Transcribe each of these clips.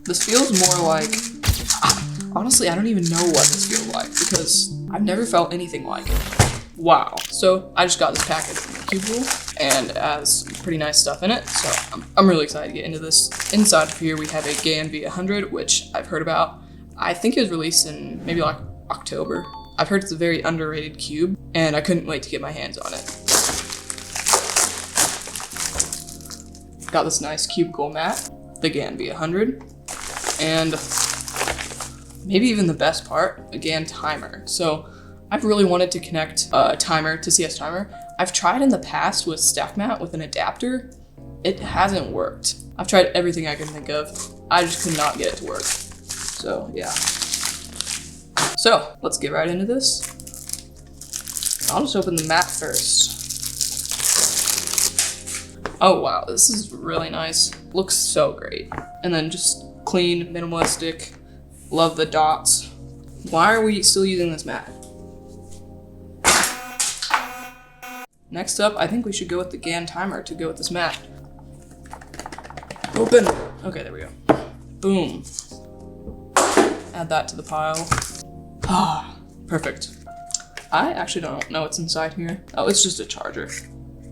This feels more like, honestly, I don't even know what this feels like because I've never felt anything like it. Wow. So I just got this package from the Cube and it has pretty nice stuff in it. So I'm really excited to get into this. Inside of here, we have a Gan V100, which I've heard about. I think it was released in maybe like October. I've heard it's a very underrated cube and I couldn't wait to get my hands on it. Got this nice cubicle mat, the Gan V100, and maybe even the best part, a Gan timer. So I've really wanted to connect a timer to CS timer. I've tried in the past with staff mat with an adapter. It hasn't worked. I've tried everything I can think of. I just could not get it to work. So yeah. So let's get right into this. I'll just open the mat first. Oh wow, this is really nice. Looks so great. And then just clean, minimalistic. Love the dots. Why are we still using this mat? Next up, I think we should go with the Gan timer to go with this mat. Open. Okay, there we go. Boom. Add that to the pile. Ah, perfect. I actually don't know what's inside here. Oh, it's just a charger.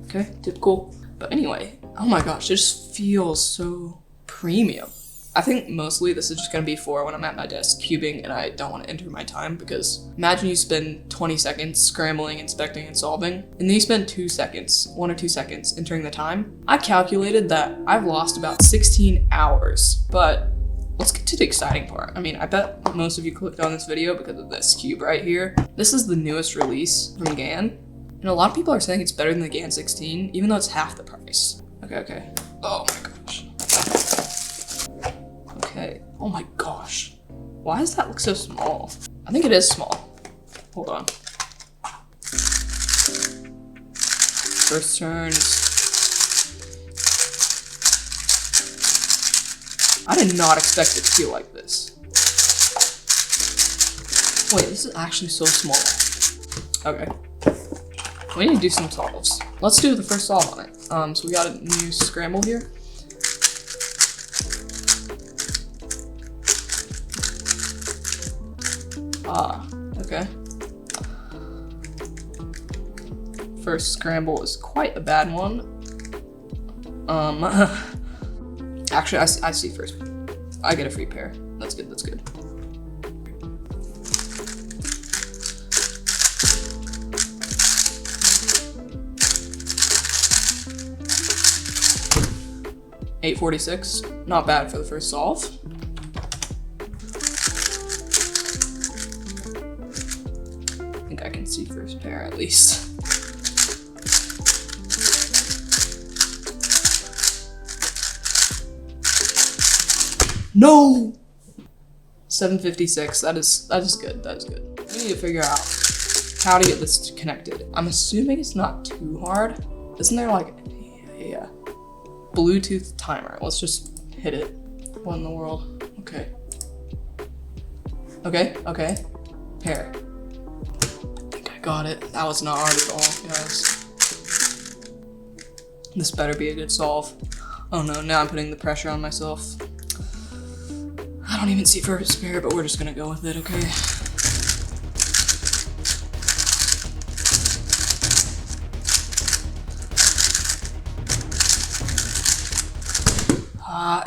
Okay, typical. But anyway, oh my gosh, it just feels so premium. I think mostly this is just gonna be for when I'm at my desk cubing and I don't want to enter my time, because imagine you spend 20 seconds scrambling, inspecting, and solving, and then you spend 2 seconds, 1 or 2 seconds entering the time. I calculated that I've lost about 16 hours, but let's get to the exciting part. I mean, I bet most of you clicked on this video because of this cube right here. This is the newest release from Gan. And a lot of people are saying it's better than the Gan 16, even though it's half the price. Okay. Oh my gosh. Okay. Oh my gosh. Why does that look so small? I think it is small. Hold on. First turns. I did not expect it to feel like this. Wait, this is actually so small. Okay. We need to do some solves. Let's do the first solve on it. So we got a new scramble here. Ah, okay. First scramble is quite a bad one. Actually, I see first. I get a free pair. That's good, that's good. $8.46, not bad for the first solve. I think I can see first pair at least. No! $7.56, that is good, that is good. We need to figure out how to get this connected. I'm assuming it's not too hard. Isn't there like, yeah. Bluetooth timer. Let's just hit it. What in the world? Okay. Pair. I think I got it. That was not hard at all, guys. This better be a good solve. Oh no, now I'm putting the pressure on myself. I don't even see first pair, but we're just gonna go with it, okay?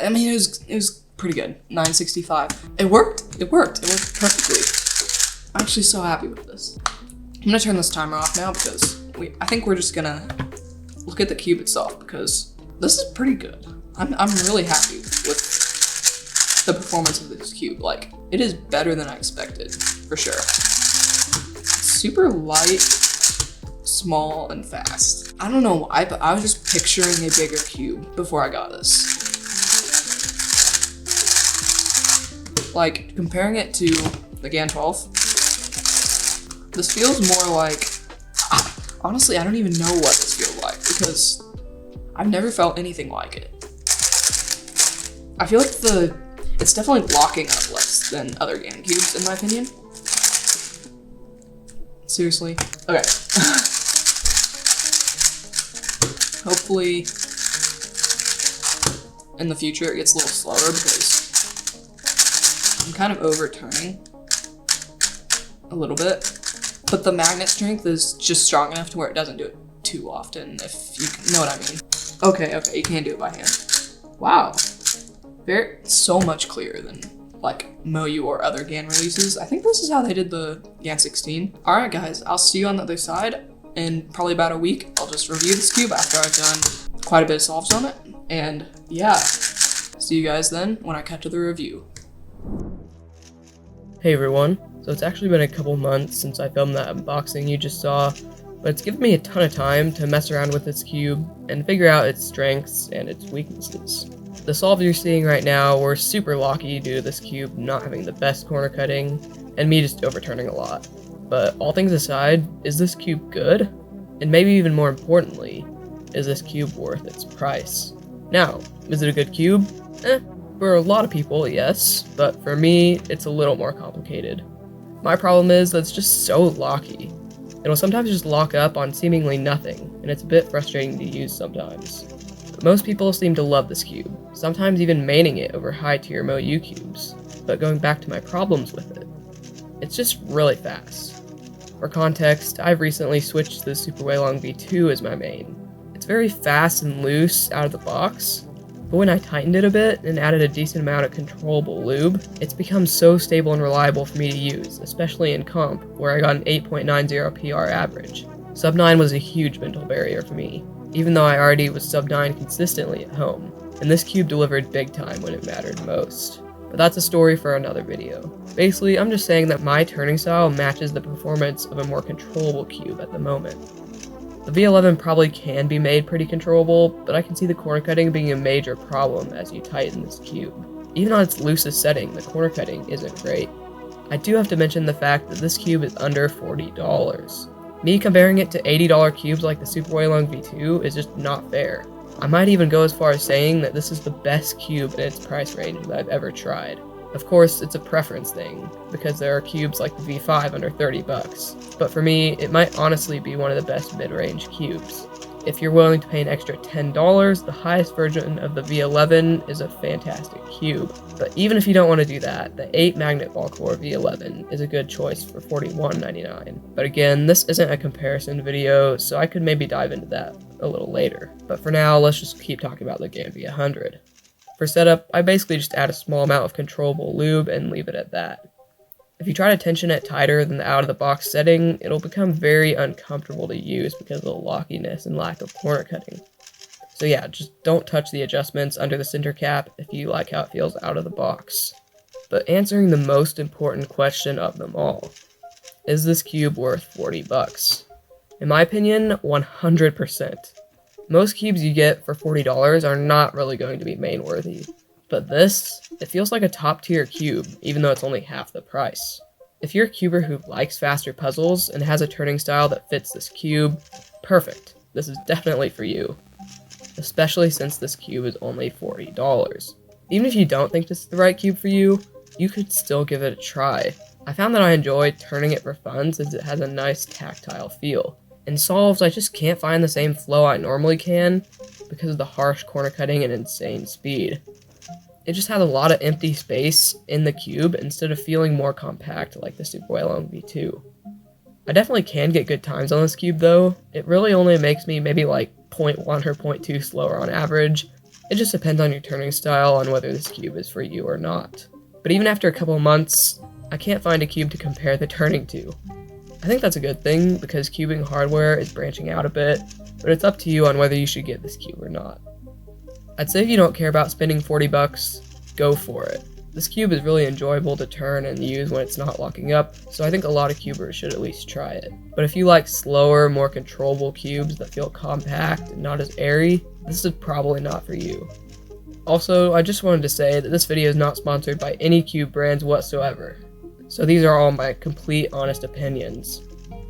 I mean, it was pretty good. 965. It worked perfectly. I'm actually so happy with this. I'm gonna turn this timer off now because I think we're just gonna look at the cube itself, because this is pretty good. I'm really happy with the performance of this cube. Like, it is better than I expected, for sure. It's super light, small, and fast. I don't know why, but I was just picturing a bigger cube before I got this. Like, comparing it to the Gan 12, this feels more like, honestly, I don't even know what this feels like because I've never felt anything like it. I feel like it's definitely locking up less than other Gan cubes, in my opinion. Seriously. Okay. Hopefully, in the future, it gets a little slower because I'm kind of overturning a little bit, but the magnet strength is just strong enough to where it doesn't do it too often, if you know what I mean. Okay, you can do it by hand. Wow, so much clearer than like Moyu or other Gan releases. I think this is how they did the Gan 16. All right, guys, I'll see you on the other side in probably about a week. I'll just review this cube after I've done quite a bit of solves on it. And yeah, see you guys then when I cut to the review. Hey everyone, so it's actually been a couple months since I filmed that unboxing you just saw, but it's given me a ton of time to mess around with this cube and figure out its strengths and its weaknesses. The solves you're seeing right now were super locky due to this cube not having the best corner cutting and me just overturning a lot. But all things aside, is this cube good? And maybe even more importantly, is this cube worth its price? Now, is it a good cube? For a lot of people, yes, but for me, it's a little more complicated. My problem is that it's just so locky. It'll sometimes just lock up on seemingly nothing, and it's a bit frustrating to use sometimes. But most people seem to love this cube, sometimes even maining it over high-tier Moyu cubes. But going back to my problems with it, it's just really fast. For context, I've recently switched to the Super Weilong V2 as my main. It's very fast and loose out of the box, but when I tightened it a bit and added a decent amount of controllable lube, it's become so stable and reliable for me to use, especially in comp, where I got an 8.90 PR average. Sub 9 was a huge mental barrier for me, even though I already was sub 9 consistently at home, and this cube delivered big time when it mattered most. But that's a story for another video. Basically, I'm just saying that my turning style matches the performance of a more controllable cube at the moment. The V11 probably can be made pretty controllable, but I can see the corner cutting being a major problem as you tighten this cube. Even on its loosest setting, the corner cutting isn't great. I do have to mention the fact that this cube is under $40. Me comparing it to $80 cubes like the Super Weilong V2 is just not fair. I might even go as far as saying that this is the best cube in its price range that I've ever tried. Of course, it's a preference thing, because there are cubes like the V5 under $30, but for me, it might honestly be one of the best mid-range cubes. If you're willing to pay an extra $10, the highest version of the V11 is a fantastic cube. But even if you don't want to do that, the 8 magnet ball core V11 is a good choice for $41.99. But again, this isn't a comparison video, so I could maybe dive into that a little later. But for now, let's just keep talking about the Gan V100. For setup, I basically just add a small amount of controllable lube and leave it at that. If you try to tension it tighter than the out-of-the-box setting, it'll become very uncomfortable to use because of the lockiness and lack of corner cutting. So yeah, just don't touch the adjustments under the center cap if you like how it feels out of the box. But answering the most important question of them all, is this cube worth $40? In my opinion, 100%. Most cubes you get for $40 are not really going to be main worthy, but this, it feels like a top tier cube, even though it's only half the price. If you're a cuber who likes faster puzzles and has a turning style that fits this cube, perfect, this is definitely for you. Especially since this cube is only $40. Even if you don't think this is the right cube for you, you could still give it a try. I found that I enjoy turning it for fun since it has a nice tactile feel. In solves, I just can't find the same flow I normally can because of the harsh corner cutting and insane speed. It just has a lot of empty space in the cube instead of feeling more compact like the Super Weilong V2. I definitely can get good times on this cube though. It really only makes me maybe like 0.1 or 0.2 slower on average. It just depends on your turning style on whether this cube is for you or not. But even after a couple of months, I can't find a cube to compare the turning to. I think that's a good thing because cubing hardware is branching out a bit, but it's up to you on whether you should get this cube or not. I'd say if you don't care about spending $40, go for it. This cube is really enjoyable to turn and use when it's not locking up, so I think a lot of cubers should at least try it. But if you like slower, more controllable cubes that feel compact and not as airy, this is probably not for you. Also, I just wanted to say that this video is not sponsored by any cube brands whatsoever. So these are all my complete honest opinions.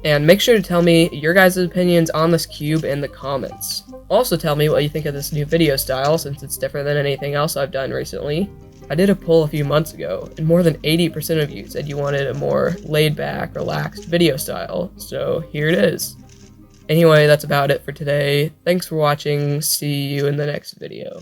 And make sure to tell me your guys' opinions on this cube in the comments. Also tell me what you think of this new video style since it's different than anything else I've done recently. I did a poll a few months ago and more than 80% of you said you wanted a more laid back, relaxed video style, so here it is. Anyway, that's about it for today. Thanks for watching, see you in the next video.